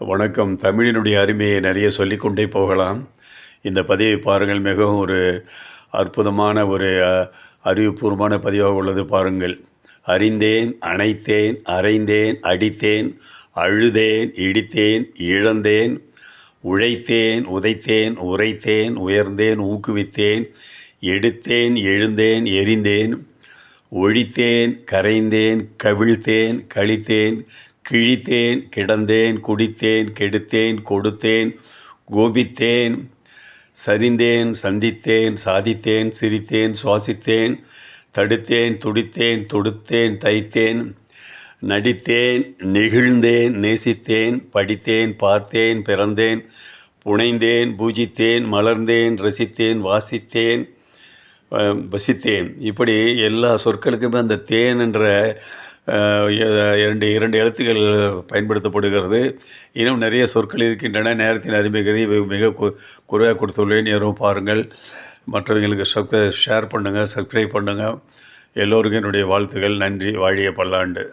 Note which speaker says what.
Speaker 1: வணக்கம். தமிழினுடைய அருமையை நிறைய சொல்லிக்கொண்டே போகலாம். இந்த பதிவை பாருங்கள். மிகவும் ஒரு அற்புதமான ஒரு அறிவுபூர்வமான பதிவாக உள்ளது பாருங்கள். அறிந்தேன், அணைத்தேன், அறைந்தேன், அடித்தேன், அழுதேன், இடித்தேன், இழந்தேன், உழைத்தேன், உதைத்தேன், உரைத்தேன், உயர்ந்தேன், ஊக்குவித்தேன், எடுத்தேன், எழுந்தேன், எறிந்தேன், ஒழித்தேன், கரைந்தேன், கவிழ்த்தேன், கழித்தேன், கிழித்தேன், கிடந்தேன், குடித்தேன், கெடுத்தேன், கொடுத்தேன், கோபித்தேன், சரிந்தேன், சந்தித்தேன், சாதித்தேன், சிரித்தேன், சுவாசித்தேன், தடுத்தேன், துடித்தேன், தொடுத்தேன், தைத்தேன், நடித்தேன், நெகிழ்ந்தேன், நேசித்தேன், படித்தேன், பார்த்தேன், பிறந்தேன், புனைந்தேன், பூஜித்தேன், மலர்ந்தேன், ரசித்தேன், வாசித்தேன், வசித்தேன். இப்படி எல்லா சொற்களுக்குமே அந்த தேன் என்ற இரண்டு எழுத்துக்கள் பயன்படுத்தப்படுகிறது. இன்னும் நிறைய சொற்கள் இருக்கின்றன. நேரத்தின் அருமை கருதி மிக குறைவாக கொடுத்துள்ளேன். யாரும் பாருங்கள். மற்றவங்களுக்கு ஷேர் பண்ணுங்கள், சப்ஸ்கிரைப் பண்ணுங்கள். எல்லோருக்கும் என்னுடைய வாழ்த்துக்கள். நன்றி. வாழிய பல்லாண்டு.